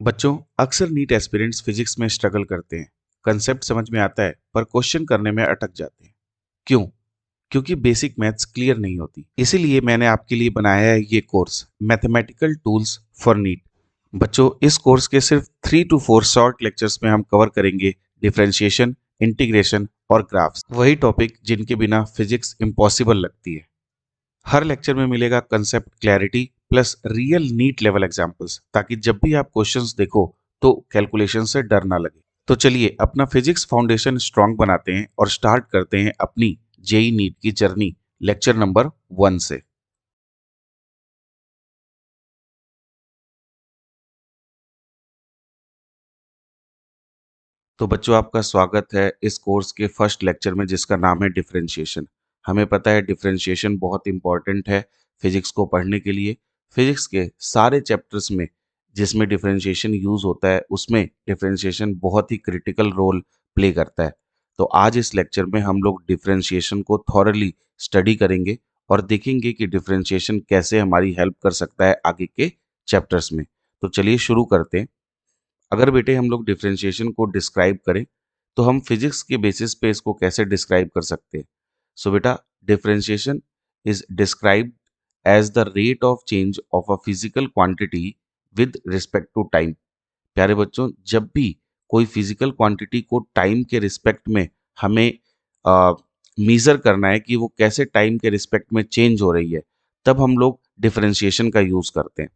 बच्चों, अक्सर NEET aspirants physics में स्ट्रगल करते हैं। कंसेप्ट समझ में आता है पर क्वेश्चन करने में अटक जाते हैं। क्यों? क्योंकि बेसिक मैथ्स क्लियर नहीं होती। इसीलिए मैंने आपके लिए बनाया है ये course, mathematical tools for NEET. बच्चों, इस कोर्स के सिर्फ 3 to 4 शॉर्ट लेक्चर्स में हम कवर करेंगे डिफरेंशिएशन, इंटीग्रेशन और ग्राफ्स, वही टॉपिक जिनके बिना फिजिक्स इम्पॉसिबल लगती है। हर लेक्चर में मिलेगा concept clarity plus real NEET level examples, ताकि जब भी आप क्वेश्चंस देखो तो कैलकुलेशन से डर ना लगे। तो चलिए अपना फिजिक्स फाउंडेशन स्ट्रांग बनाते हैं और स्टार्ट करते हैं अपनी जेई नीट की जर्नी लेक्चर नंबर 1 से। तो बच्चों, आपका स्वागत है इस कोर्स के फर्स्ट लेक्चर में, जिसका नाम है डिफरेंशिएशन। हमें पता है डिफरेंशिएशन बहुत इंपॉर्टेंट है फिजिक्स को पढ़ने के लिए। फिजिक्स के सारे चैप्टर्स में जिसमें डिफरेंशिएशन यूज होता है, उसमें डिफरेंशिएशन बहुत ही क्रिटिकल रोल प्ले करता है। तो आज इस लेक्चर में हम लोग डिफरेंशिएशन को थॉरली स्टडी करेंगे और देखेंगे कि डिफरेंशिएशन कैसे हमारी हेल्प कर सकता है आगे के चैप्टर्स में। तो चलिए शुरू करते हैं। अगर बेटे हम लोग डिफरेंशिएशन को डिस्क्राइब करें तो हम फिजिक्स के बेसिस पे इसको कैसे डिस्क्राइब कर सकते हैं? सो बेटा, differentiation is described as the rate of change of a physical quantity with respect to time. प्यारे बच्चों, जब भी कोई फिजिकल क्वांटिटी को टाइम के रिस्पेक्ट में हमें मीजर करना है कि वो कैसे टाइम के रिस्पेक्ट में चेंज हो रही है, तब हम लोग डिफरेंशिएशन का यूज करते हैं।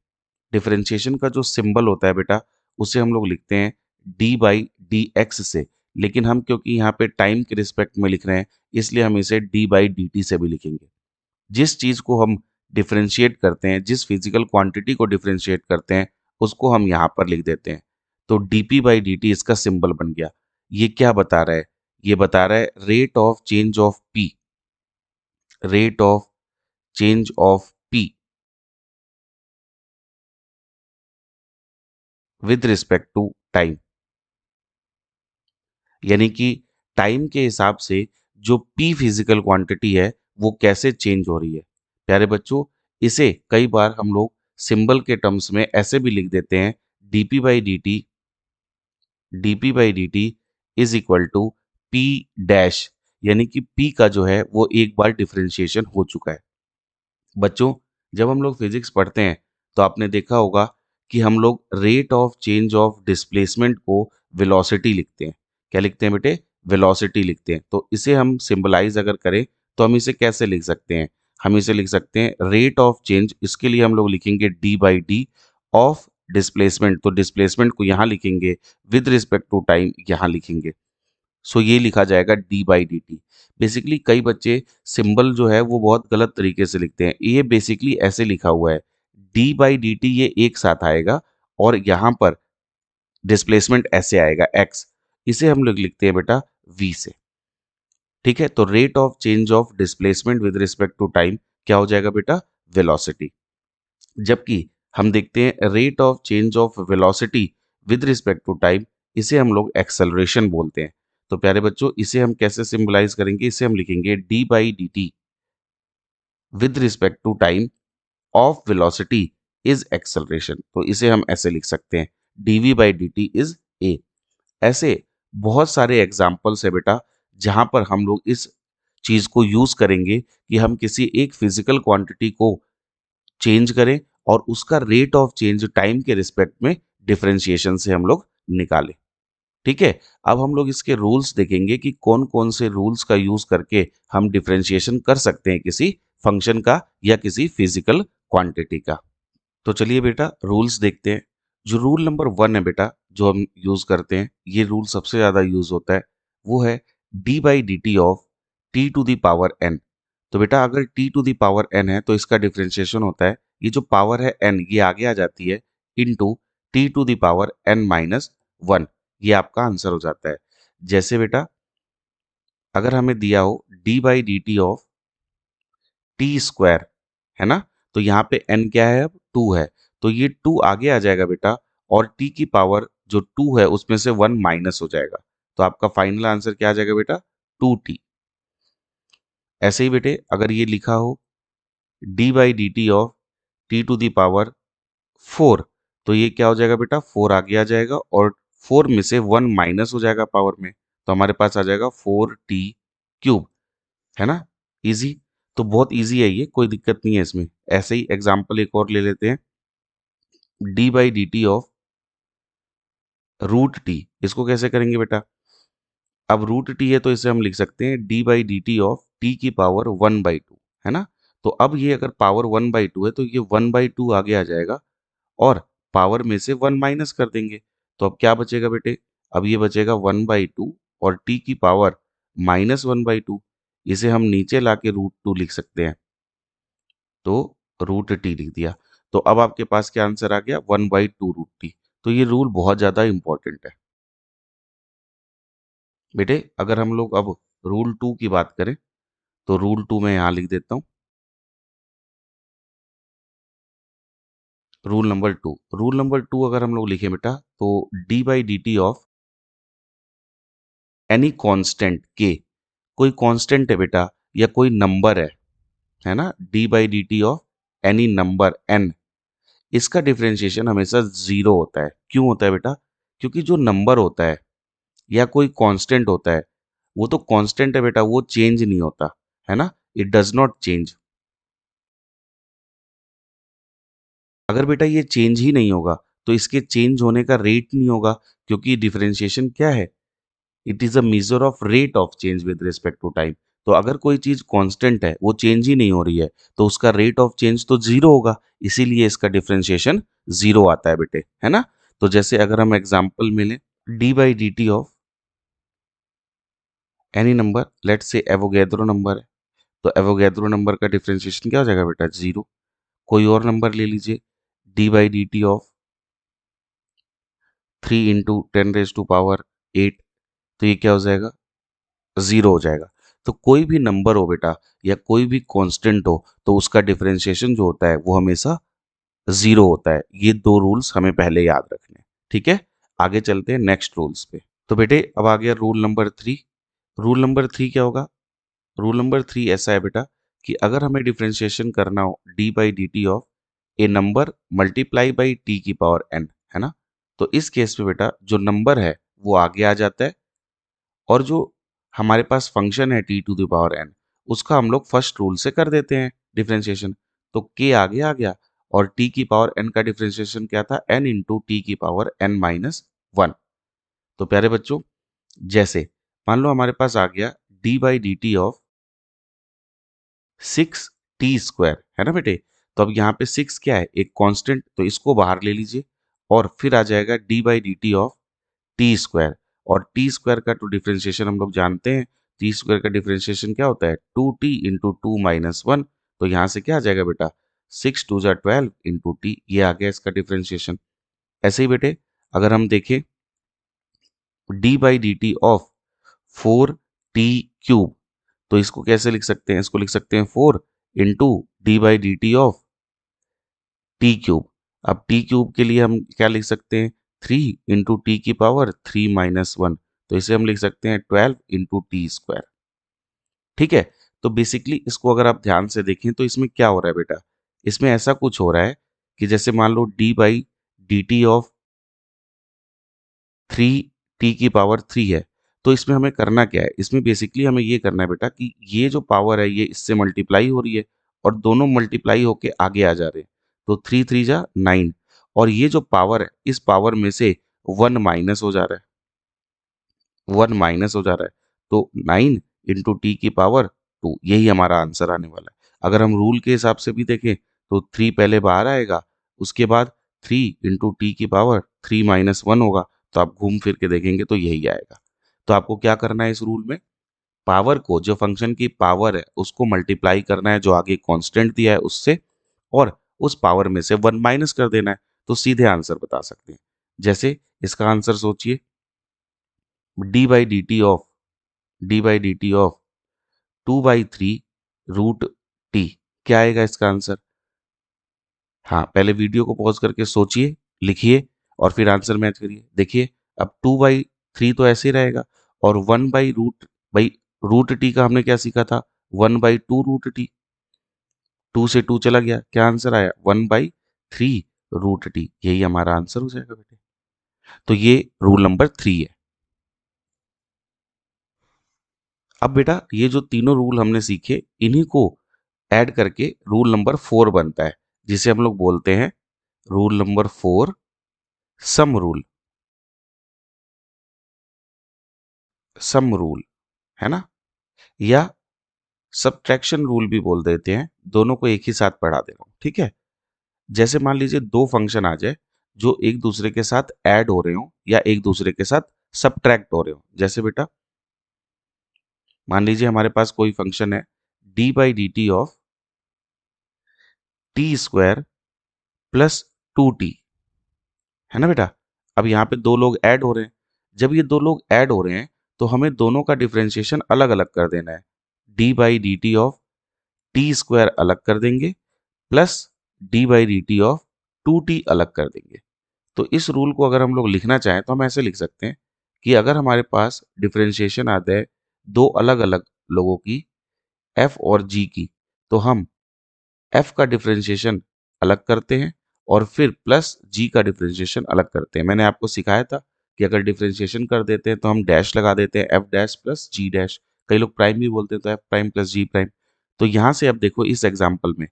डिफरेंशिएशन का जो सिंबल होता है बेटा, उसे हम लोग लिखते हैं डी बाई डी एक्स से। लेकिन हम क्योंकि यहाँ पे टाइम के रिस्पेक्ट में लिख रहे हैं, इसलिए हम इसे डी बाई डी टी से भी लिखेंगे। जिस चीज को हम डिफरेंशिएट करते हैं, जिस फिजिकल क्वांटिटी को डिफरेंशिएट करते हैं, उसको हम यहाँ पर लिख देते हैं। तो डीपी बाई डी टी इसका सिंबल बन गया। ये क्या बता रहा है? ये बता रहा है rate of change of p, rate of change of p with respect to time. यानी कि टाइम के हिसाब से जो पी फिजिकल क्वांटिटी है वो कैसे चेंज हो रही है। प्यारे बच्चों, इसे कई बार हम लोग सिंबल के टर्म्स में ऐसे भी लिख देते हैं, d p by D t, d p by D t is equal to p dash. यानी कि पी का जो है वो एक बार डिफरेंशिएशन हो चुका है। बच्चों, जब हम लोग फिजिक्स पढ़ते हैं तो आपने देखा होगा कि हम लोग rate of change of displacement को वेलोसिटी लिखते हैं। क्या लिखते हैं बेटे? वेलोसिटी लिखते हैं। तो इसे हम सिंबलाइज अगर करें तो हम इसे कैसे लिख सकते हैं? हम इसे लिख सकते हैं रेट ऑफ चेंज, इसके लिए हम लोग लिखेंगे d by D of displacement. तो डिस्प्लेसमेंट को यहाँ लिखेंगे, विद रिस्पेक्ट टू टाइम यहाँ लिखेंगे। सो ये लिखा जाएगा D by D T. Basically कई बच्चे सिंबल जो है वो बहुत गलत तरीके से लिखते हैं। ये बेसिकली ऐसे लिखा हुआ है, डी बाई डी टी ये एक साथ आएगा और यहाँ पर डिस्प्लेसमेंट ऐसे आएगा एक्स। इसे हम लोग लिखते हैं बेटा वी से। ठीक है, तो rate of change of displacement with respect to time क्या हो जाएगा बेटा? वेलोसिटी। जबकि हम देखते हैं rate of change of velocity with respect to time, इसे हम लोग एक्सेलरेशन बोलते हैं। तो प्यारे बच्चों, इसे हम कैसे सिंबलाइज करेंगे? इसे हम लिखेंगे d by D t with respect to time of velocity is acceleration. तो इसे हम ऐसे लिख सकते हैं, d v by D t is a. ऐसे बहुत सारे एग्जाम्पल्स है बेटा, जहां पर हम लोग इस चीज को यूज करेंगे कि हम किसी एक फिजिकल क्वांटिटी को चेंज करें और उसका रेट ऑफ चेंज टाइम के रिस्पेक्ट में डिफरेंशिएशन से हम लोग निकालें। ठीक है, अब हम लोग इसके रूल्स देखेंगे कि कौन कौन से रूल्स का यूज करके हम डिफरेंशिएशन कर सकते हैं किसी फंक्शन का या किसी फिजिकल क्वांटिटी का। तो चलिए बेटा रूल्स देखते हैं। जो रूल नंबर 1 है बेटा, जो हम यूज करते हैं, ये रूल सबसे ज्यादा यूज होता है, वो है d by D T of t to the power n. तो बेटा अगर t to the power n है तो इसका डिफरेंशिएशन होता है, ये जो पावर है एन ये आगे आ जाती है into t to the power n minus 1। ये आपका आंसर हो जाता है। जैसे बेटा अगर हमें दिया हो d by D T of T square, है ना, तो यहाँ पे n क्या है? अब 2 है। तो ये 2 आगे आ जाएगा बेटा, और t की पावर जो 2 है उसमें से 1 माइनस हो जाएगा। तो आपका फाइनल आंसर क्या आ जाएगा बेटा? 2t। ऐसे ही बेटे अगर ये लिखा हो d by D T of t to the power 4, तो ये क्या हो जाएगा बेटा, 4 आगे आ जाएगा और 4 में से 1 माइनस हो जाएगा पावर में, तो हमारे पास आ जाएगा 4t क्यूब, है ना। इजी, तो बहुत इजी है ये, कोई दिक्कत नहीं है इसमें। ऐसे ही एग्जाम्पल एक और ले लेते हैं, d by D T of root t. इसको कैसे करेंगे बेटा, अब रूट टी है तो इसे हम लिख सकते हैं d by D T of T की पावर 1/2, है ना। तो अब ये अगर पावर 1/2 है तो ये 1/2 आगे आ जाएगा और पावर में से 1 माइनस कर देंगे, तो अब क्या बचेगा बेटे, अब ये बचेगा 1/2 और टी की पावर -1/2, इसे हम नीचे लाके √2 लिख सकते हैं, तो रूट टी लिख दिया। तो अब आपके पास क्या आंसर आ गया, 1/2 रूट टी। तो ये रूल बहुत ज्यादा इंपॉर्टेंट है बेटे। अगर हम लोग अब रूल 2 की बात करें तो रूल 2 मैं यहाँ लिख देता हूँ, रूल नंबर 2 अगर हम लोग लिखें बेटा, तो D by D T of any constant के, कोई कांस्टेंट है बेटा या कोई नंबर है ना, d by D T of any number n, इसका डिफरेंशिएशन हमेशा जीरो होता है। क्यों होता है बेटा, क्योंकि जो नंबर होता है या कोई कांस्टेंट होता है, वो तो कांस्टेंट है बेटा, वो चेंज नहीं होता, है ना, इट डज नॉट चेंज। अगर बेटा ये चेंज ही नहीं होगा तो इसके चेंज होने का रेट नहीं होगा, क्योंकि डिफरेंशिएशन क्या है, it is a measure of rate of change with respect to time. तो अगर कोई चीज कांस्टेंट है, वो चेंज ही नहीं हो रही है, तो उसका रेट ऑफ चेंज तो जीरो होगा, इसीलिए इसका डिफरेंशिएशन जीरो आता है बेटे, है ना। तो जैसे अगर हम एग्जांपल में लें, d by D T of any number, let say Avogadro number है, तो एवोगैड्रो नंबर का डिफरेंशिएशन क्या हो जाएगा बेटा, जीरो। कोई और नंबर ले लीजिए, D by D T of 3 × 10⁻⁸, तो ये क्या हो जाएगा, जीरो हो जाएगा। तो कोई भी नंबर हो बेटा या कोई भी कांस्टेंट हो, तो उसका डिफरेंशिएशन जो होता है वो हमेशा जीरो होता है। ये दो रूल्स हमें पहले याद रखने हैं, ठीक है। आगे चलते हैं नेक्स्ट रूल्स पे। तो बेटे अब आ गया रूल नंबर 3। रूल नंबर 3 क्या होगा, रूल नंबर 3 ऐसा है बेटा कि अगर हमें डिफरेंशिएशन करना हो d by D T of A number multiply by T की पावर एन, है ना, तो इस केस में बेटा जो नंबर है वो आगे आ जाता है, और जो हमारे पास फंक्शन है t to the power n, उसका हम लोग फर्स्ट रूल से कर देते हैं डिफरेंशिएशन। तो के आगे आ गया और टी की पावर एन का डिफरेंशिएशन क्या था, एन इंटू टी की पावर n-1। तो प्यारे बच्चों, जैसे मान लो हमारे पास आ गया D by D T of 6t² है ना बेटे। तो अब यहाँ पे 6 क्या है, एक कांस्टेंट, तो इसको बाहर ले लीजिए और फिर आ जाएगा D by D T of t²। और t² का तो डिफरेंशिएशन हम लोग जानते हैं, t² का डिफरेंशिएशन क्या होता है, 2t × 2 - 1। तो यहाँ से क्या आ जाएगा बेटा, 6 × 2 = 12 इंटू टी, ये आ गया इसका डिफरेंशिएशन। ऐसे ही बेटे अगर हम देखें D by D T of 4t³ तो इसको कैसे लिख सकते हैं, इसको लिख सकते हैं 4 × D by D T of t³। अब t³ के लिए हम क्या लिख सकते हैं, 3 × टी की पावर 3 - 1, तो इसे हम लिख सकते हैं 12 × t²। ठीक है। तो बेसिकली इसको अगर आप ध्यान से देखें तो इसमें क्या हो रहा है बेटा, इसमें ऐसा कुछ हो रहा है कि जैसे मान लो D by D T of 3 T की पावर 3 है, तो इसमें हमें करना क्या है, इसमें बेसिकली हमें ये करना है बेटा कि ये जो पावर है ये इससे मल्टीप्लाई हो रही है और दोनों मल्टीप्लाई होके आगे आ जा रहे हैं, तो 3 × 3 = 9, और ये जो पावर है इस पावर में से 1 माइनस हो जा रहा है, 1 माइनस हो जा रहा है, तो 9 × टी की पावर 2, यही हमारा आंसर आने वाला है। अगर हम रूल के हिसाब से भी देखें तो 3 पहले बाहर आएगा, उसके बाद 3 × टी की पावर 3 - 1 होगा, तो आप घूम फिर के देखेंगे तो यही आएगा। तो आपको क्या करना है इस रूल में, पावर को, जो फंक्शन की पावर है उसको मल्टीप्लाई करना है जो आगे कांस्टेंट दिया है उससे, और उस पावर में से 1 माइनस कर देना है, तो सीधे आंसर बता सकते हैं। जैसे इसका आंसर सोचिए, D by D T of D by D T of 2/3 √t, क्या आएगा इसका आंसर। हाँ, पहले वीडियो को पॉज करके सोचिए, लिखिए और फिर आंसर मैच करिए। देखिए अब 2/3 तो ऐसे ही रहेगा, और 1/√टी का हमने क्या सीखा था, 1/2 √t, 2 से 2 चला गया, क्या आंसर आया, 1/3 रूट टी, यही हमारा आंसर हो जाएगा बेटे। तो ये रूल नंबर 3 है। अब बेटा ये जो तीनों रूल हमने सीखे, इन्हीं को ऐड करके रूल नंबर 4 बनता है, जिसे हम लोग बोलते हैं rule number 4, sum rule. Sum rule, है ना, या सब्ट्रैक्शन रूल भी बोल देते हैं, दोनों को एक ही साथ पढ़ा दे रहा हूं, ठीक है। जैसे मान लीजिए दो फंक्शन आ जाए जो एक दूसरे के साथ ऐड हो रहे हो या एक दूसरे के साथ सब्ट्रैक्ट हो रहे हो। जैसे बेटा मान लीजिए हमारे पास कोई फंक्शन है d/dt of T square plus 2t, है ना बेटा। अब यहाँ पे दो लोग ऐड हो रहे हैं, जब ये दो लोग ऐड हो रहे हैं तो हमें दोनों का डिफरेंशिएशन अलग अलग कर देना है। d/dt ऑफ टी स्क्वायर अलग कर देंगे, प्लस d/dt ऑफ 2t अलग कर देंगे। तो इस रूल को अगर हम लोग लिखना चाहें तो हम ऐसे लिख सकते हैं कि अगर हमारे पास डिफरेंशिएशन आता है दो अलग अलग लोगों की, f और g की, तो हम f का डिफरेंशिएशन अलग करते हैं और फिर प्लस g का डिफरेंशिएशन अलग करते हैं। मैंने आपको सिखाया था कि अगर डिफरेंशिएशन कर देते हैं तो हम डैश लगा देते हैं, f dash plus g dash, कई लोग प्राइम भी बोलते हैं तो f prime plus g prime. तो यहाँ से अब देखो इस एग्जाम्पल में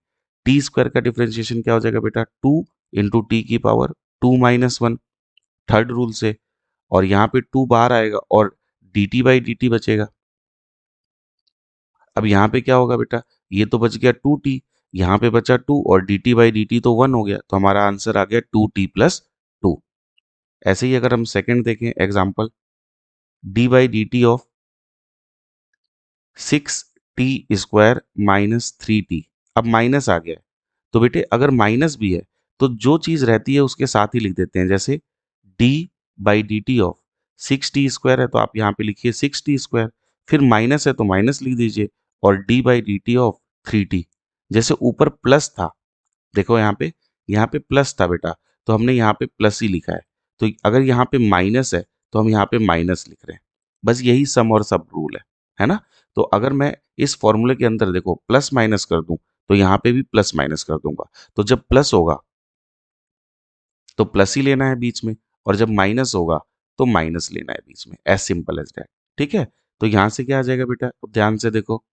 टी स्क्वायर का डिफरेंशिएशन क्या हो जाएगा बेटा, 2 × t⁻² (2 - 1) थर्ड रूल से, और यहाँ पे 2 बाहर आएगा और dt/dt बचेगा। अब यहाँ पे क्या होगा बेटा, ये तो बच गया 2t, यहाँ पे बचा 2 और dt/dt तो 1 हो गया, तो हमारा आंसर आ गया 2t+2। ऐसे ही अगर हम सेकंड देखें example, d/dt of 6t² - 3t, अब माइनस आ गया है, तो बेटे अगर माइनस भी है तो जो चीज रहती है उसके साथ ही लिख देते हैं। जैसे d/dt ऑफ 6t² है तो आप यहाँ पे लिखिए 6t², फिर माइनस है तो माइनस लिख दीजिए, और d/dt ऑफ 3t, जैसे ऊपर प्लस था, देखो यहाँ पे प्लस था बेटा, तो हमने यहाँ पे प्लस ही लिखा है। तो अगर यहाँ पे माइनस है तो हम यहाँ पे माइनस लिख रहे हैं। बस यही सम और सब रूल है ना। तो अगर मैं इस फॉर्मूले के अंदर देखो प्लस माइनस कर दूं तो यहाँ पे भी प्लस माइनस कर दूंगा, तो जब प्लस होगा तो प्लस ही लेना है बीच में, और जब माइनस होगा तो माइनस लेना है बीच में, एज सिंपल एज दैट, ठीक है। तो यहाँ से क्या आ जाएगा बेटा, अब ध्यान से देखो,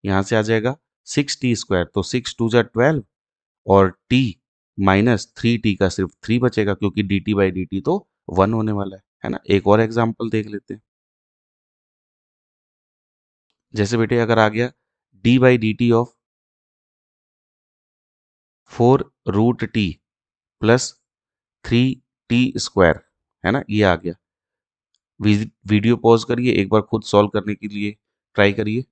यहाँ से आ जाएगा 6t², तो 6 × 2 = 12, और t -3t का सिर्फ 3 बचेगा क्योंकि dt/dt तो 1 होने वाला है ना। एक और एग्जांपल देख लेते हैं। जैसे बेटे अगर आ गया d/dt of 4√t plus 3t², है ना, ये आ गया। वीडियो पॉज करिए, एक बार खुद सॉल्व करने के लिए ट्राई करिए।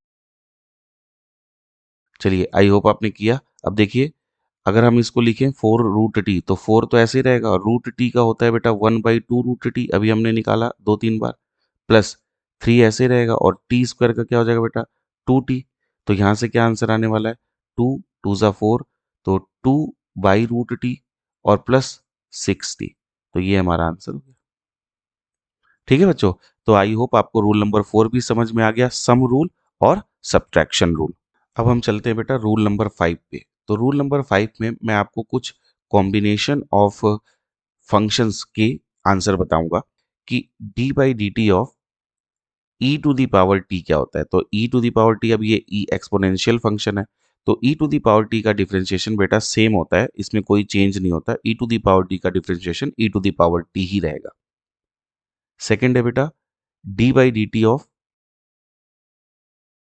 चलिए, आई होप आपने किया। अब देखिए अगर हम इसको लिखें 4√t, तो 4 तो ऐसे ही रहेगा, और रूट टी का होता है बेटा 1/2√t, अभी हमने निकाला 2-3 बार, प्लस 3 ऐसे रहेगा, और t² का क्या हो जाएगा बेटा 2t। तो यहाँ से क्या आंसर आने वाला है, 2 × 2 = 4, तो 2/√t और प्लस 6t, तो ये हमारा आंसर हो गया। ठीक है बच्चों, तो आई होप आपको रूल नंबर 4 भी समझ में आ गया, सम रूल और सब्ट्रैक्शन रूल। अब हम चलते हैं बेटा रूल नंबर 5 पे। तो रूल नंबर 5 में मैं आपको कुछ कॉम्बिनेशन ऑफ फंक्शंस के आंसर बताऊंगा कि d/dt ऑफ e⁻t क्या होता है। तो e⁻t, अब ये e एक्सपोनेंशियल फंक्शन है, तो e⁻t का डिफरेंशिएशन बेटा सेम होता है, इसमें कोई चेंज नहीं होता, e⁻t का डिफरेंशिएशन e⁻t ही रहेगा। सेकेंड है बेटा d/dt of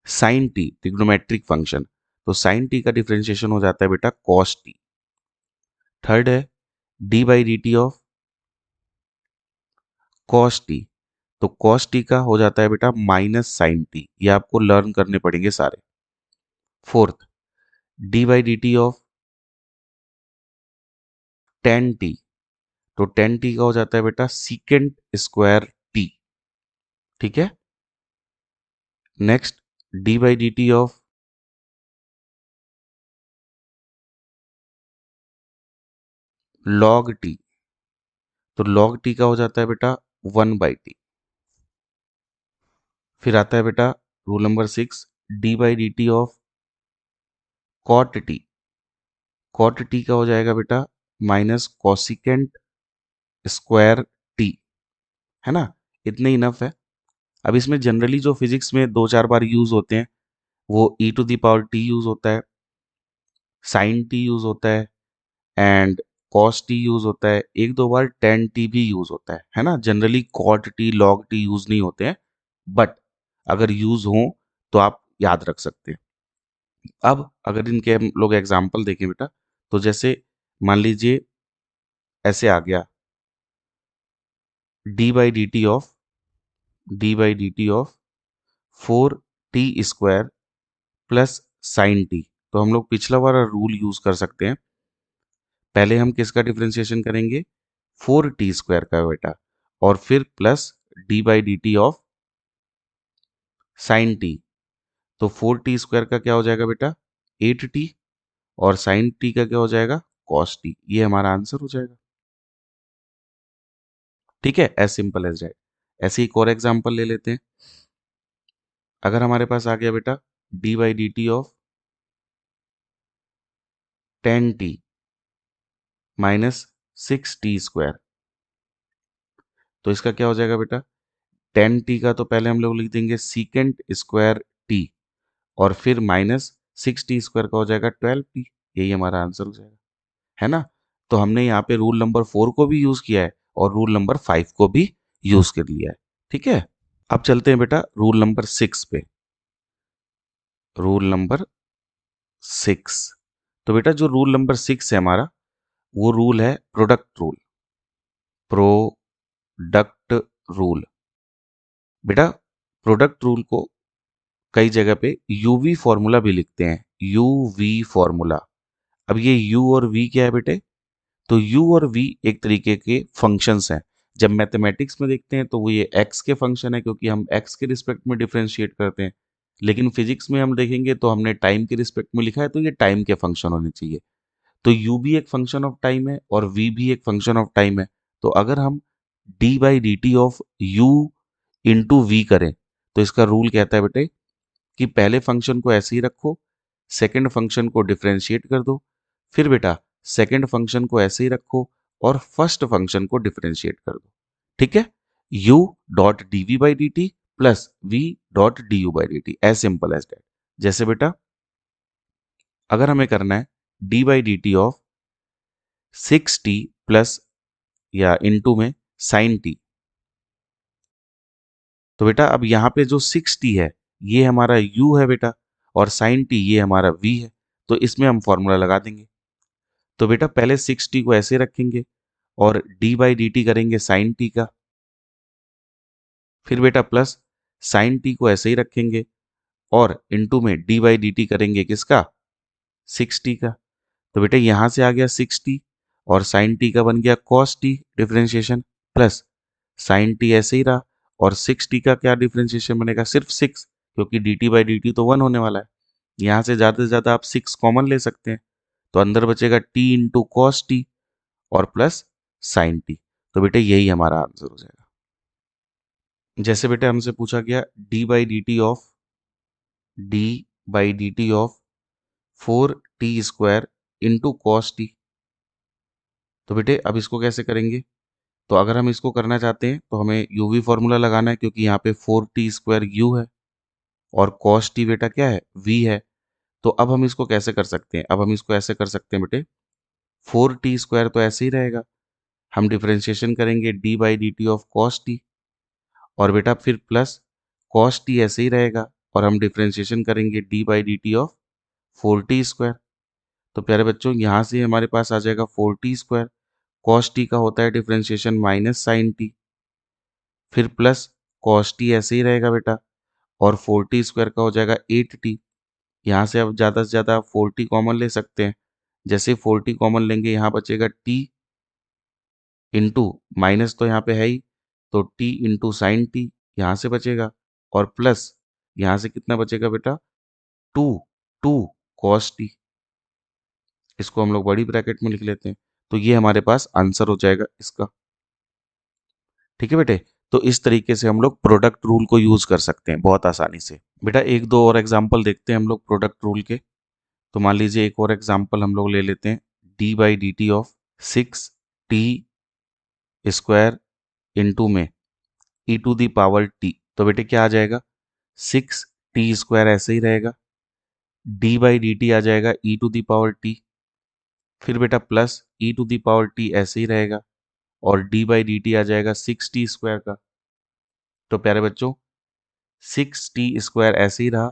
sine T, trigonometric function, तो साइन टी का डिफरेंशिएशन हो जाता है बेटा कॉस टी। थर्ड है d/dt ऑफ कॉस टी, तो कॉस टी का हो जाता है बेटा माइनस साइन टी, ये आपको लर्न करने पड़ेंगे सारे। Fourth d/dt of ten T, तो टेन टी का हो जाता है बेटा सीकेंट स्क्वायर टी, ठीक है। Next d/dt of log T, तो लॉग टी का हो जाता है बेटा 1/t। फिर आता है बेटा rule number 6, d/dt of cot t, cot t का हो जाएगा बेटा माइनस कॉसिकेंट स्क्वायर टी, है ना, इतने इनफ है। अब इसमें जनरली जो फिजिक्स में दो चार बार यूज होते हैं वो E to the power T use होता है, साइन टी यूज होता है, एंड कॉस टी यूज होता है, एक दो बार टेन टी भी यूज होता है ना। Generally cot t log t use नहीं होते हैं, बट अगर यूज हो तो आप याद रख सकते हैं। अब अगर इनके हम लोग एग्जाम्पल देखें बेटा, तो जैसे मान लीजिए ऐसे आ गया D by D T of 4t² plus sine t. तो हम लोग पिछला वाला रूल यूज कर सकते हैं। पहले हम किसका डिफरेंशिएशन करेंगे, 4t² का बेटा, और फिर प्लस डी/dt ऑफ साइन टी। तो 4t² का क्या हो जाएगा बेटा, 8t, और साइन टी का क्या हो जाएगा, कॉस टी। ये हमारा आंसर हो जाएगा। ठीक है, एज सिंपल एज दैट। ऐसे एक और एग्जांपल ले लेते हैं। अगर हमारे पास आ गया बेटा डी/dt ऑफ 10t माइनस 6t², तो इसका क्या हो जाएगा बेटा, 10t का तो पहले हम लोग लिख देंगे सीकेंट स्क्वायर टी, और फिर माइनस 6t² का हो जाएगा 12t। यही हमारा आंसर हो जाएगा, है ना। तो हमने यहाँ पे रूल नंबर 4 को भी यूज किया है और रूल नंबर 5 को भी यूज कर लिया है। ठीक है, अब चलते हैं बेटा रूल नंबर 6 पे। रूल नंबर 6, तो बेटा जो रूल नंबर 6 है हमारा, वो रूल है प्रोडक्ट रूल। प्रोडक्ट रूल, बेटा प्रोडक्ट रूल को कई जगह पे यूवी फॉर्मूला भी लिखते हैं, यूवी फॉर्मूला। अब ये यू और वी क्या है बेटे, तो यू और वी एक तरीके के फंक्शंस हैं। जब मैथमेटिक्स में देखते हैं तो वो ये एक्स के फंक्शन है, क्योंकि हम एक्स के रिस्पेक्ट में डिफरेंशिएट करते हैं। लेकिन फिजिक्स में हम देखेंगे तो हमने टाइम के रिस्पेक्ट में लिखा है, तो ये टाइम के फंक्शन होने चाहिए। तो u भी एक फंक्शन ऑफ टाइम है और v भी एक फंक्शन ऑफ टाइम है। तो अगर हम डी/dt ऑफ u इंटू वी करें, तो इसका रूल कहता है बेटे कि पहले फंक्शन को ऐसे ही रखो, सेकंड फंक्शन को डिफरेंशिएट कर दो, फिर बेटा सेकंड फंक्शन को ऐसे ही रखो और फर्स्ट फंक्शन को डिफरेंशिएट कर दो। ठीक है, u dot d v by D t plus v dot d u by D t, as simple as that. जैसे बेटा अगर हमें करना है डी/dt ऑफ 6t प्लस या इनटू में साइन टी, तो बेटा अब यहाँ पे जो 6t है ये हमारा u है बेटा, और साइन टी ये हमारा v है। तो इसमें हम फॉर्मूला लगा देंगे। तो बेटा पहले 6t को ऐसे रखेंगे और डी/dt करेंगे साइन टी का, फिर बेटा प्लस साइन टी को ऐसे ही रखेंगे और इनटू में डी/dt करेंगे किसका, 6t का। तो बेटा यहाँ से आ गया 6t और साइन टी का बन गया cos t differentiation, plus sine T ऐसे ही रहा, और 6t का क्या डिफरेंशिएशन बनेगा, सिर्फ 6, क्योंकि dt/dt तो 1 होने वाला है। यहाँ से ज़्यादा आप 6 कॉमन ले सकते हैं, तो अंदर बचेगा t इंटू कॉस टी और प्लस साइन टी। तो बेटे यही हमारा आंसर हो जाएगा। जैसे बेटे हमसे पूछा गया D by D T of 4t² into cos T, तो बेटे अब इसको कैसे करेंगे। तो अगर हम इसको करना चाहते हैं तो हमें यू वी फॉर्मूला लगाना है, क्योंकि यहाँ पे 4t² यू है और cos t बेटा क्या है, v है। तो अब हम इसको कैसे कर सकते हैं, अब हम इसको ऐसे कर सकते हैं बेटे, 4t² तो ऐसे ही रहेगा, हम डिफरेंशिएशन करेंगे डी/dt ऑफ cos t, और बेटा फिर प्लस cos t ऐसे ही रहेगा और हम डिफरेंशिएशन करेंगे डी/dt ऑफ 4t²। तो प्यारे बच्चों यहाँ से हमारे पास आ जाएगा 4t², cos t का होता है डिफरेंशिएशन माइनस साइन टी, फिर प्लस cos t ऐसे ही रहेगा बेटा, और 4t² का हो जाएगा 8t। यहाँ से अब ज़्यादा से ज़्यादा 4t कॉमन ले सकते हैं। जैसे 4t कॉमन लेंगे यहाँ बचेगा t इंटू माइनस तो यहाँ पे है ही, तो t इंटू साइन टी यहाँ से बचेगा, और प्लस यहाँ से कितना बचेगा बेटा, 2 2 cos t। इसको हम लोग बड़ी ब्रैकेट में लिख लेते हैं, तो ये हमारे पास आंसर हो जाएगा इसका। ठीक है बेटे, तो इस तरीके से हम लोग प्रोडक्ट रूल को यूज कर सकते हैं बहुत आसानी से। बेटा एक दो और एग्जांपल देखते हैं हम लोग प्रोडक्ट रूल के। तो मान लीजिए एक और एग्जांपल हम लोग ले लेते हैं डी/dt ऑफ 6t² इंटू में e⁻t। तो बेटे क्या आ जाएगा, 6t² ऐसे ही रहेगा, d/dt आ जाएगा e⁻t, फिर बेटा प्लस e⁻t ऐसे ही रहेगा, और d/dt आ जाएगा 6t² का। तो प्यारे बच्चों 6t² ऐसे ही रहा,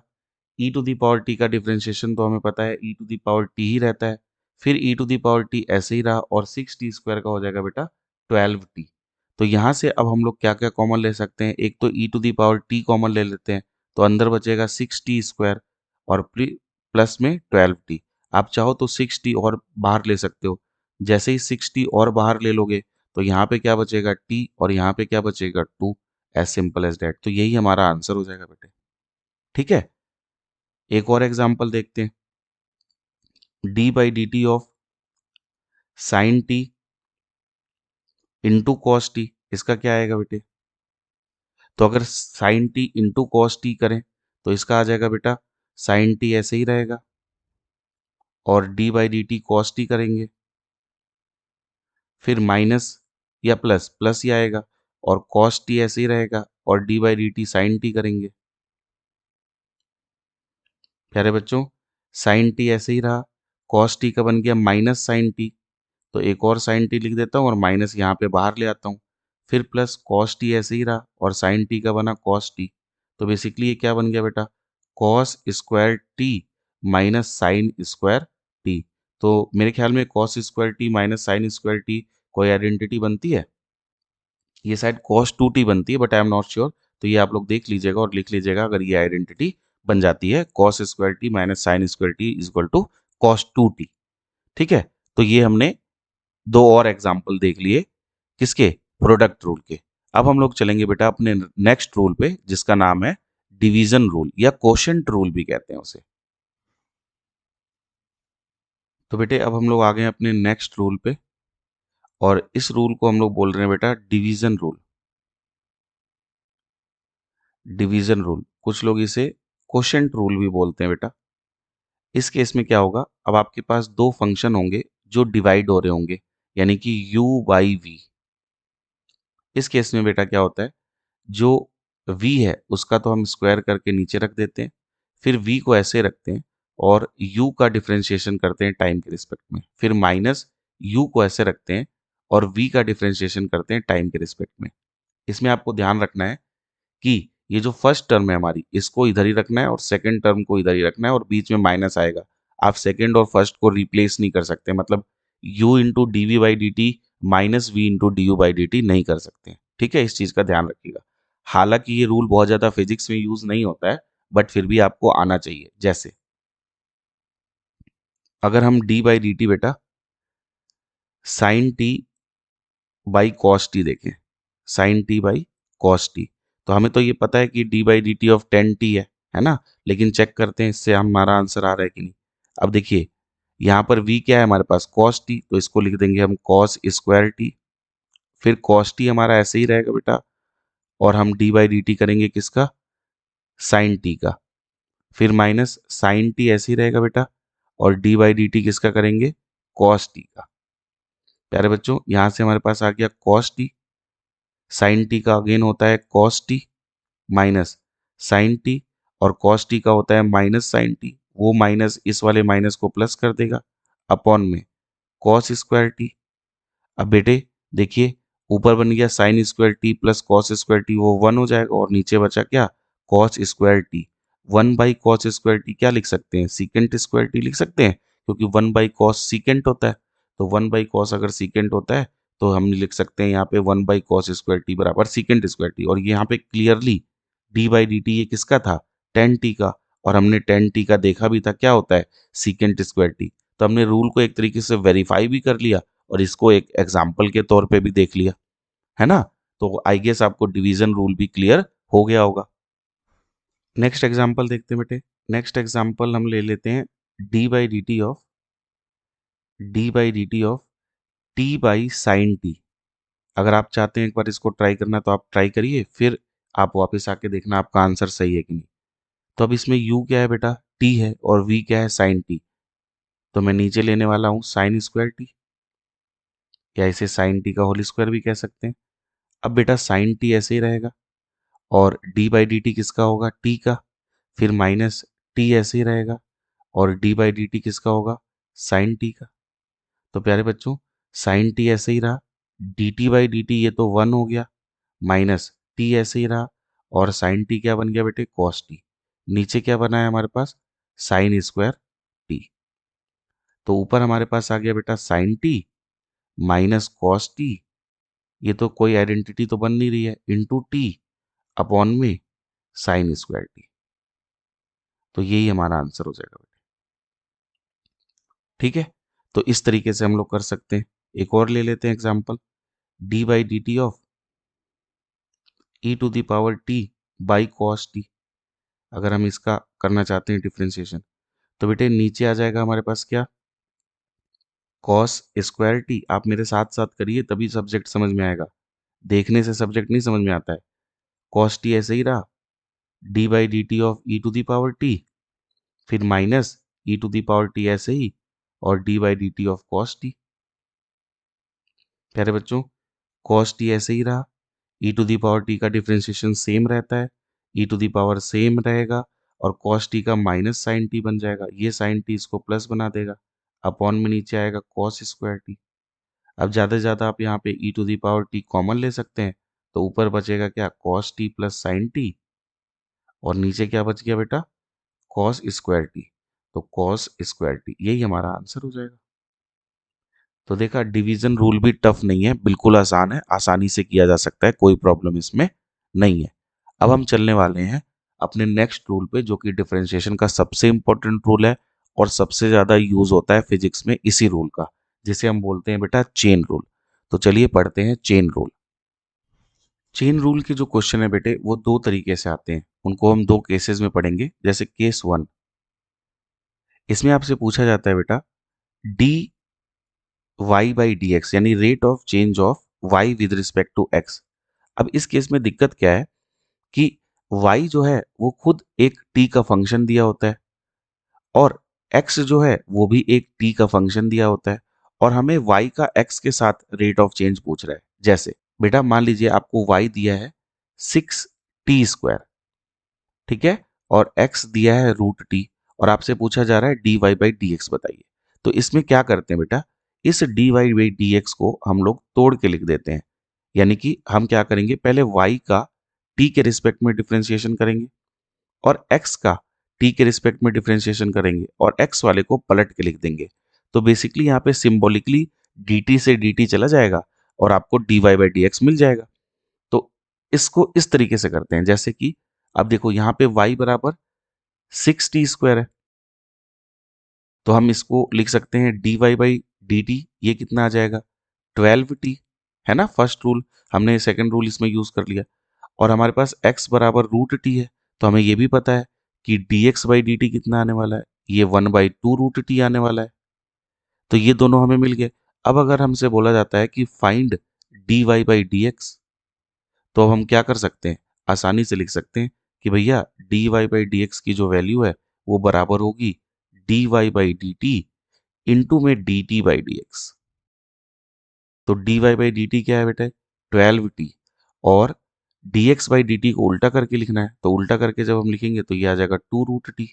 e⁻t का डिफरेंशिएशन तो हमें पता है e⁻t ही रहता है, फिर e⁻t ऐसे ही रहा, और 6t² का हो जाएगा बेटा 12t। तो यहाँ से अब हम लोग क्या क्या कॉमन ले सकते हैं, एक तो e⁻t कॉमन ले लेते हैं, तो अंदर बचेगा 6t² और प्लस में 12t। आप चाहो तो 6t और बाहर ले सकते हो, जैसे ही 6t और बाहर ले लोगे तो यहाँ पे क्या बचेगा t, और यहाँ पे क्या बचेगा 2। As simple as that. तो यही हमारा आंसर हो जाएगा बेटे। ठीक है, एक और एग्जांपल देखते हैं, d/dt of sine t into cos t, इसका क्या आएगा बेटे। तो अगर sine t into cos t करें तो इसका आ जाएगा बेटा साइन टी ऐसे ही रहेगा, और d/dt कॉस टी करेंगे, फिर माइनस या प्लस प्लस ही आएगा, और कॉस टी ऐसे ही रहेगा, और d/dt साइन टी करेंगे। प्यारे बच्चों साइन टी ऐसे ही रहा, कॉस टी का बन गया माइनस साइन टी, तो एक और साइन टी लिख देता हूँ और माइनस यहाँ पे बाहर ले आता हूँ, फिर प्लस कॉस टी ऐसे ही रहा, और साइन टी का बना कॉस टी। तो बेसिकली ये क्या बन गया बेटा, cos square t minus sine square T. तो मेरे ख्याल में cos square t minus sine square T कोई आइडेंटिटी बनती है, ये शायद कॉस 2t बनती है, but I am not sure. तो ये आप लोग देख लीजिएगा और लिख लीजिएगा अगर ये आइडेंटिटी बन जाती है, cos square t minus sine square t is equal to cos 2t। ठीक है, तो ये हमने दो और एग्जाम्पल देख लिए किसके, प्रोडक्ट रूल के। अब हम लोग चलेंगे बेटा अपने नेक्स्ट रूल पे, जिसका नाम है डिवीजन रूल या कोशेंट रूल भी कहते हैं उसे। तो बेटे अब हम लोग आ गए हैं अपने नेक्स्ट रूल पे, और इस रूल को हम लोग बोल रहे हैं बेटा डिवीजन रूल। डिवीजन रूल, कुछ लोग इसे कोशेंट रूल भी बोलते हैं बेटा। इस केस में क्या होगा, अब आपके पास दो फंक्शन होंगे जो डिवाइड हो रहे होंगे, यानी कि u/v। इस केस में बेटा क्या होता है, जो v है उसका तो हम स्क्वायर करके नीचे रख देते हैं, फिर v को ऐसे रखते हैं और u का डिफरेंशिएशन करते हैं टाइम के रिस्पेक्ट में, फिर माइनस u को ऐसे रखते हैं और v का डिफरेंशिएशन करते हैं टाइम के रिस्पेक्ट में। इसमें आपको ध्यान रखना है कि ये जो फर्स्ट टर्म है हमारी, इसको इधर ही रखना है और सेकंड टर्म को इधर ही रखना है, और बीच में माइनस आएगा। आप सेकंड और फर्स्ट को रिप्लेस नहीं कर सकते, मतलब u into d v by D t minus v into d u by D t नहीं कर सकते। ठीक है, इस चीज का ध्यान रखिएगा। हालांकि ये रूल बहुत ज्यादा फिजिक्स में यूज नहीं होता है, बट फिर भी आपको आना चाहिए। जैसे अगर हम डी बाई डी टी बेटा sine T by cos T देखें, sine T by cos T, तो हमें तो ये पता है कि D by D T of 10t है ना, लेकिन चेक करते हैं इससे हमारा आंसर आ रहा है कि नहीं। अब देखिए यहाँ पर v क्या है हमारे पास, कॉस टी, तो इसको लिख देंगे हम कॉस स्क्वायर टी, फिर कॉस टी हमारा ऐसे ही रहेगा बेटा, और हम डी बाई डी टी करेंगे किसका, साइन टी का, फिर माइनस साइन टी ऐसे ही रहेगा बेटा, और डी बाई डी टी किसका करेंगे, कॉस टी का। प्यारे बच्चों यहाँ से हमारे पास आ गया कॉस टी, साइन टी का अगेन होता है cos t minus sine T, और कॉस टी का होता है माइनस साइन टी, वो माइनस इस वाले माइनस को प्लस कर देगा अपॉन में कॉस स्क्वायर टी। अब बेटे देखिए ऊपर बन गया sine square T plus cos square T, वो 1 हो जाएगा, और नीचे बचा क्या, कॉस स्क्वायर टी। 1/कॉस स्क्वायर टी क्या लिख सकते हैं, सीकेंट स्क्वायर टी लिख सकते हैं, क्योंकि 1/कॉस सीकेंट होता है। तो 1/कॉस अगर सीकेंट होता है तो हम लिख सकते हैं यहाँ पे 1/कॉस स्क्वायर टी बराबर सीकेंट स्क्वायर टी। और यहाँ पे clearly D by D T ये किसका था, 10t का, और हमने 10t का देखा भी था क्या होता है, सीकेंट स्क्वायर टी। तो हमने रूल को एक तरीके से वेरीफाई भी कर लिया, और इसको एक एग्जाम्पल के तौर पे भी देख लिया, है ना। तो आई गेस आपको डिवीजन रूल भी क्लियर हो गया होगा। नेक्स्ट एग्जाम्पल देखते हैं बेटे। नेक्स्ट एग्जाम्पल हम ले लेते हैं d by D T of T by sine T. अगर आप चाहते हैं एक बार इसको ट्राई करना तो आप ट्राई करिए, फिर आप वापस आके देखना आपका आंसर सही है कि नहीं। तो अब इसमें u क्या है बेटा, t है, और v क्या है, साइन टी। तो मैं नीचे लेने वाला हूँ साइन स्क्वायर टी, या इसे साइन टी का होल स्क्वायर भी कह सकते हैं। अब बेटा साइन टी ऐसे ही रहेगा और डी बाई डी टी किसका होगा, टी का, फिर माइनस टी ऐसे ही रहेगा और डी बाई डी टी किसका होगा, साइन टी का। तो प्यारे बच्चों साइन टी ऐसे ही रहा, D T by D T ये तो वन हो गया, माइनस टी ऐसे ही रहा और साइन टी क्या बन गया बेटे, कॉस टी। नीचे क्या बना है हमारे पास, साइन स्क्वायर टी। तो ऊपर हमारे पास आ गया बेटा sine t minus cos t, ये तो कोई आइडेंटिटी तो बन नहीं रही है, इंटू टी अपॉन में साइन स्क्वायर टी। तो यही हमारा आंसर हो जाएगा बेटा। ठीक है, तो इस तरीके से हम लोग कर सकते हैं। एक और ले लेते हैं example, d by D T of E to the power t by cos t. अगर हम इसका करना चाहते हैं डिफ्रेंसिएशन, तो बेटे नीचे आ जाएगा हमारे पास क्या, कॉस स्क्वायर टी। आप मेरे साथ साथ करिए तभी सब्जेक्ट समझ में आएगा, देखने से सब्जेक्ट नहीं समझ में आता है। कॉस टी ऐसे ही रहा, D by D T of E to the power T, फिर minus E to the power T ऐसे ही और D by D T of cos T. प्यारे बच्चों कॉस टी ऐसे ही रहा, E to the power T का डिफ्रेंशिएशन सेम रहता है, E to the power same रहेगा और कॉस टी का माइनस साइन टी बन जाएगा, ये साइन टी इसको प्लस बना देगा, अपॉन में नीचे आएगा कॉस स्क्वायर टी। अब ज़्यादा से ज़्यादा आप यहाँ पे E to the power T common ले सकते हैं, तो ऊपर बचेगा क्या, cos T plus sine T और नीचे क्या बच गया बेटा, कॉस स्क्वायर टी। तो कॉस स्क्वायर टी यही हमारा आंसर हो जाएगा। तो देखा डिवीजन रूल भी टफ नहीं है, बिल्कुल आसान है, आसानी से किया जा सकता है, कोई प्रॉब्लम इसमें नहीं है। अब हम चलने वाले हैं अपने नेक्स्ट रूल पे, जो कि डिफरेंशिएशन का सबसे इंपॉर्टेंट रूल है और सबसे ज्यादा यूज होता है फिजिक्स में इसी रूल का, जिसे हम बोलते हैं बेटा चेन रूल। तो चलिए पढ़ते हैं चेन रूल। चेन रूल के जो क्वेश्चन है बेटे वो दो तरीके से आते हैं, उनको हम दो केसेस में पढ़ेंगे। जैसे केस वन, इसमें आपसे पूछा जाता है बेटा D Y by D X, यानी rate of change of Y with respect to X. अब इस केस में दिक्कत क्या है कि y जो है वो खुद एक t का फंक्शन दिया होता है और x जो है वो भी एक t का फंक्शन दिया होता है और हमें y का x के साथ रेट ऑफ चेंज पूछ रहा है। जैसे बेटा मान लीजिए आपको y दिया है 6t², ठीक है, और x दिया है √t और आपसे पूछा जा रहा है dy बाई डी एक्स बताइए। तो इसमें क्या करते हैं बेटा, इस dy बाई डी एक्स को हम लोग तोड़ के लिख देते हैं। यानी कि हम क्या करेंगे, पहले y का t के रिस्पेक्ट में डिफरेंशिएशन करेंगे और x का t के रिस्पेक्ट में डिफरेंशिएशन करेंगे और x वाले को पलट के लिख देंगे। तो बेसिकली यहाँ पे सिंबॉलिकली dt से dt चला जाएगा और आपको dy बाई डी एक्स मिल जाएगा। तो इसको इस तरीके से करते हैं, जैसे कि अब देखो यहाँ पे y बराबर 6t² है, तो हम इसको लिख सकते हैं dy बाई डी टी, ये कितना आ जाएगा 12t, है ना। फर्स्ट रूल हमने सेकंड रूल इसमें यूज कर लिया। और हमारे पास x बराबर √t है, तो हमें ये भी पता है कि dx बाई डी टी कितना आने वाला है, ये 1/2 √t आने वाला है। तो ये दोनों हमें मिल गए। अब अगर हमसे बोला जाता है कि find dy by D x, तो अब हम क्या कर सकते हैं, आसानी से लिख सकते हैं कि भैया dy बाई डी एक्स की जो वैल्यू है वो बराबर होगी dy by D T into में dt बाई डी एक्स। तो dy बाई डी टी क्या है बेटा, 12t, और dx बाई डी टी को उल्टा करके लिखना है, तो उल्टा करके जब हम लिखेंगे तो ये आ जाएगा 2√t,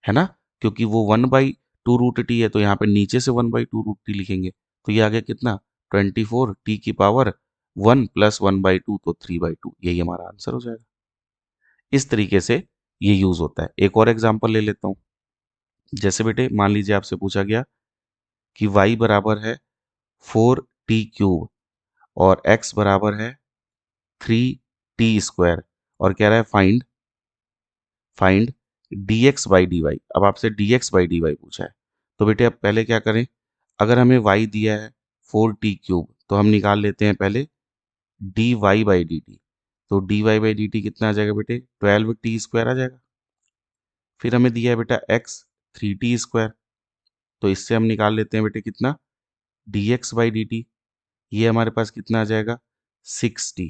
है ना, क्योंकि वो 1/2 √t है, तो यहाँ पे नीचे से 1/2 √t लिखेंगे, तो ये आ गया कितना 24 t की पावर 1 प्लस 1/2, तो 3/2, यही हमारा आंसर हो जाएगा। इस तरीके से ये यूज होता है। एक और एग्जाम्पल ले लेता हूँ। जैसे बेटे मान लीजिए आपसे पूछा गया कि y बराबर है 4t³ और x बराबर है 3t² और कह रहा है find dx by d y. अब आपसे dx बाई डी वाई पूछा है, तो बेटे अब पहले क्या करें, अगर हमें y दिया है 4t³ तो हम निकाल लेते हैं पहले dy बाई डी टी। तो dy बाई डी टी कितना आ जाएगा बेटे, 12t² आ जाएगा। फिर हमें दिया है बेटा x 3t², तो इससे हम निकाल लेते हैं बेटे कितना, dx बाई डी टी, ये हमारे पास कितना आ जाएगा 6t।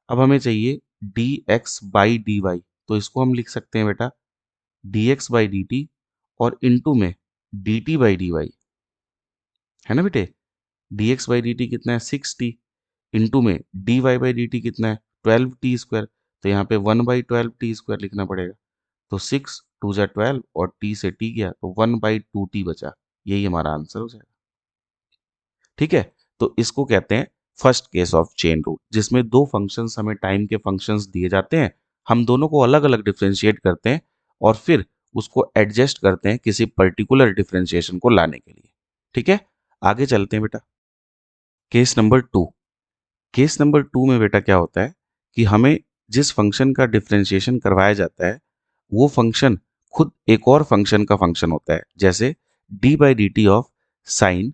अब हमें चाहिए dx बाई डी वाई, तो इसको हम लिख सकते हैं बेटा dx बाई डी टी और इनटू में dt बाई डी वाई, है ना बेटे। dx/dt कितना है 6t, इंटू में dy/dt कितना है 12t², तो यहाँ पे 1/12t² लिखना पड़ेगा। तो 6 2 जा 12 और t से t गया तो 1/2t बचा। यही हमारा आंसर हो जाएगा। ठीक है, तो इसको कहते हैं first case of chain rule, जिसमें दो फंक्शंस हमें टाइम के फंक्शंस दिए जाते हैं, हम दोनों को अलग अलग डिफरेंशिएट करते हैं और फिर उसको एडजस्ट करते हैं किसी पर्टिकुलर डिफरेंशिएशन को लाने के लिए। ठीक है, आगे चलते हैं बेटा। Case number two. Case number two में बेटा क्या होता है कि हमें जिस फंक्शन का डिफरेंशिएशन करवाया जाता है वो फंक्शन खुद एक और फंक्शन का फंक्शन होता है, जैसे d/dt of sine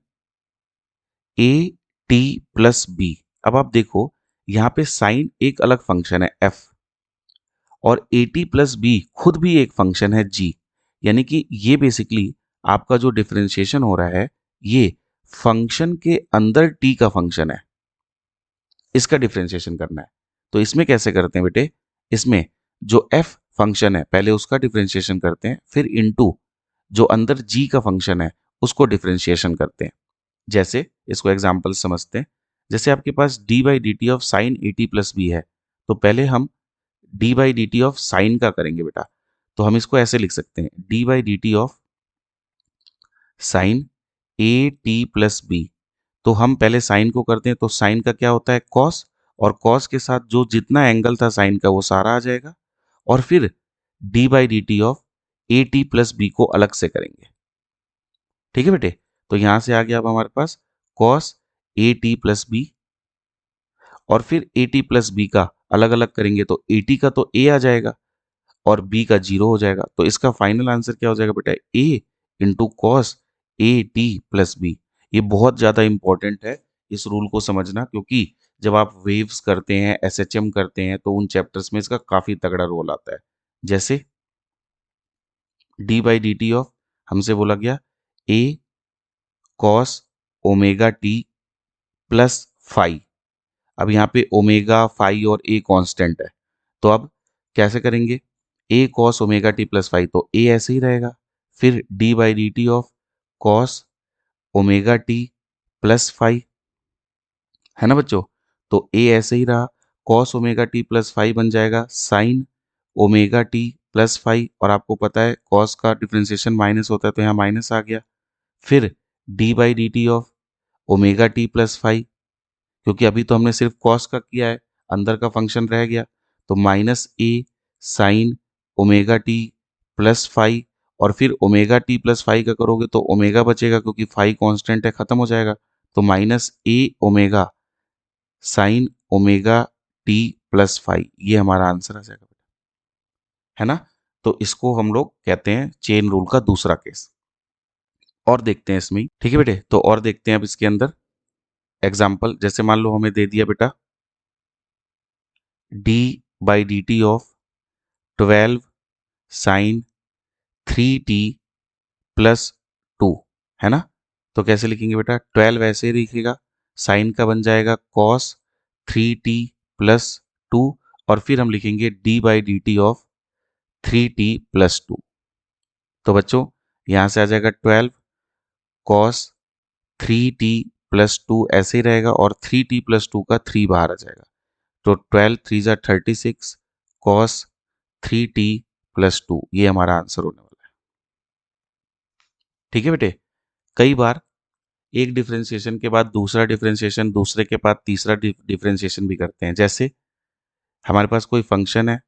a T plus b. अब आप देखो यहाँ पे साइन एक अलग फंक्शन है एफ, और ए टी प्लस बी खुद भी एक फंक्शन है जी। यानी कि ये बेसिकली आपका जो डिफरेंशिएशन हो रहा है ये फंक्शन के अंदर टी का फंक्शन है, इसका डिफरेंशिएशन करना है। तो इसमें कैसे करते हैं बेटे, इसमें जो एफ फंक्शन है पहले उसका डिफरेंशिएशन करते हैं, फिर इनटू जो अंदर जी का फंक्शन है उसको डिफरेंशिएशन करते हैं। जैसे इसको एग्जाम्पल समझते हैं। जैसे आपके पास d/dt of sine a T plus b है, तो पहले हम d/dt ऑफ साइन का करेंगे बेटा। तो हम इसको ऐसे लिख सकते हैं d/dt of sine a T plus b. तो हम पहले साइन को करते हैं, तो साइन का क्या होता है कॉस, और कॉस के साथ जो जितना एंगल था साइन का वो सारा आ जाएगा, और फिर d/dt of a T plus b को अलग से करेंगे। ठीक है बेटे, तो यहां से आ गया अब हमारे पास cos A T plus B, और फिर ए टी प्लस बी का अलग अलग करेंगे तो ए टी का तो ए आ जाएगा और बी का जीरो हो जाएगा। तो इसका फाइनल आंसर क्या हो जाएगा बेटा, A into cos A T plus B. ये बहुत ज्यादा इंपॉर्टेंट है इस रूल को समझना, क्योंकि जब आप वेव्स करते हैं एसएचएम करते हैं तो उन चैप्टर्स में इसका काफी तगड़ा रोल आता है। जैसे d/dt ऑफ हमसे बोला गया A cos omega T plus phi. अब यहाँ पे ओमेगा फाई और ए कांस्टेंट है, तो अब कैसे करेंगे, A cos omega T plus phi, तो ए ऐसे ही रहेगा। फिर d/dt of cos omega T plus phi, है ना बच्चों। तो ए ऐसे ही रहा, cos omega T plus phi बन जाएगा sine omega T plus phi, और आपको पता है कॉस का डिफरेंशिएशन माइनस होता है तो यहाँ माइनस आ गया। फिर d/dt of omega T plus phi, क्योंकि अभी तो हमने सिर्फ कॉस का किया है, अंदर का फंक्शन रह गया, तो minus A sine omega T plus phi, और फिर ओमेगा टी प्लस फाई का करोगे तो ओमेगा बचेगा क्योंकि फाई कांस्टेंट है, खत्म हो जाएगा। तो minus A omega sine omega T plus phi, ये हमारा आंसर आ जाएगा, है ना। तो इसको हम लोग कहते हैं चेन रूल का दूसरा केस। और देखते हैं इसमें, ठीक है बेटे, तो और देखते हैं अब इसके अंदर एग्जाम्पल। जैसे मान लो हमें दे दिया बेटा d/dt of 12 sign 3t plus 2, है ना। तो कैसे लिखेंगे बेटा, 12 ऐसे ही लिखेगा, साइन का बन जाएगा कॉस 3t प्लस 2, और फिर हम लिखेंगे d/dt ऑफ 3t प्लस 2। तो बच्चों यहां से आ जाएगा 12 कॉस 3t प्लस 2 ऐसे ही रहेगा, और 3t प्लस 2 का 3 बाहर आ जाएगा, तो 12 3 जा 36 कॉस 3t प्लस 2, ये हमारा आंसर होने वाला है। ठीक है बेटे, कई बार एक डिफरेंशिएशन के बाद दूसरा डिफरेंशिएशन, दूसरे के बाद तीसरा डिफरेंशिएशन भी करते हैं। जैसे हमारे पास कोई फंक्शन है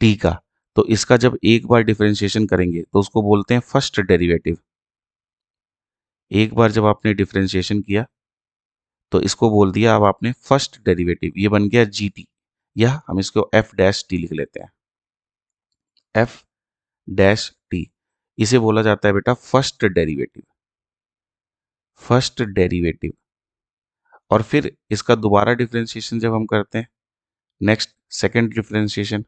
टी का, तो इसका जब एक बार डिफरेंशिएशन करेंगे तो उसको बोलते हैं फर्स्ट डेरिवेटिव। एक बार जब आपने डिफरेंशिएशन किया तो इसको बोल दिया अब आपने फर्स्ट डेरिवेटिव, ये बन गया जी टी, या हम इसको एफ डैश टी लिख लेते हैं, एफ डैश टी। इसे बोला जाता है बेटा फर्स्ट डेरिवेटिव, फर्स्ट डेरिवेटिव। और फिर इसका दोबारा डिफरेंशिएशन जब हम करते हैं, नेक्स्ट सेकंड डिफरेंशिएशन,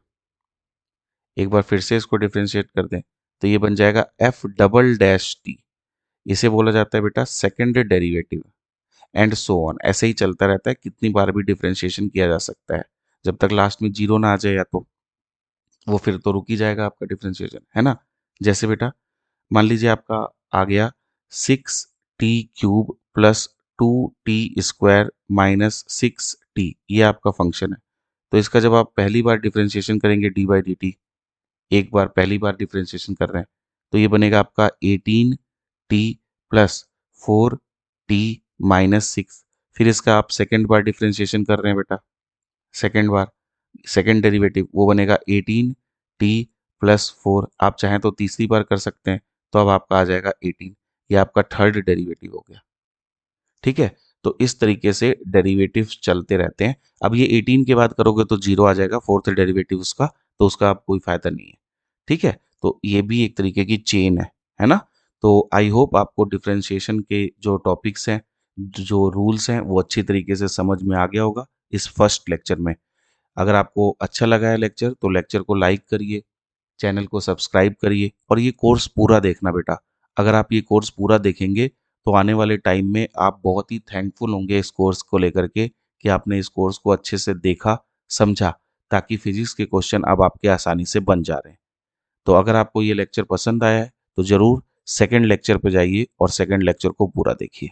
एक बार फिर से इसको डिफरेंशिएट कर दें तो ये बन जाएगा एफ डबल डैश टी। इसे बोला जाता है बेटा second derivative, and so on, ऐसे ही चलता रहता है, कितनी बार भी डिफरेंशिएशन किया जा सकता है, जब तक लास्ट में जीरो ना आ जाए या तो वो फिर तो रुक ही जाएगा आपका डिफरेंशिएशन, है ना। जैसे बेटा मान लीजिए आपका आ गया 6t³ plus 2t² minus 6t, ये आपका फंक्शन है। तो इसका जब आप पहली बार डिफरेंशिएशन करेंगे डी बाई डी टी, एक बार पहली बार डिफरेंशिएशन कर रहे हैं, तो ये बनेगा आपका 18t प्लस 4t माइनस 6। फिर इसका आप सेकेंड बार डिफरेंशिएशन कर रहे हैं बेटा, सेकेंड बार, सेकेंड डेरिवेटिव, वो बनेगा 18t प्लस 4। आप चाहें तो तीसरी बार कर सकते हैं, तो अब आपका आ जाएगा 18। ये आपका थर्ड डेरिवेटिव हो गया। ठीक है, तो इस तरीके से डेरिवेटिव्स चलते रहते हैं। अब ये 18 के बाद करोगे तो जीरो आ जाएगा, फोर्थ डेरिवेटिव उसका, तो उसका आप कोई फायदा नहीं है। ठीक है, तो ये भी एक तरीके की चेन है ना। तो आई होप आपको डिफरेंशिएशन के जो टॉपिक्स हैं, जो रूल्स हैं, वो अच्छी तरीके से समझ में आ गया होगा इस फर्स्ट लेक्चर में। अगर आपको अच्छा लगा है लेक्चर, तो लेक्चर को लाइक करिए, चैनल को सब्सक्राइब करिए और ये कोर्स पूरा देखना बेटा। अगर आप ये कोर्स पूरा देखेंगे तो आने वाले टाइम में आप बहुत ही थैंकफुल होंगे इस कोर्स को लेकर के, कि आपने इस कोर्स को अच्छे से देखा, समझा, ताकि फिजिक्स के क्वेश्चन अब आपके आसानी से बन जा रहे हैं। तो अगर आपको ये लेक्चर पसंद आया है तो ज़रूर सेकंड लेक्चर पे जाइए और सेकंड लेक्चर को पूरा देखिए।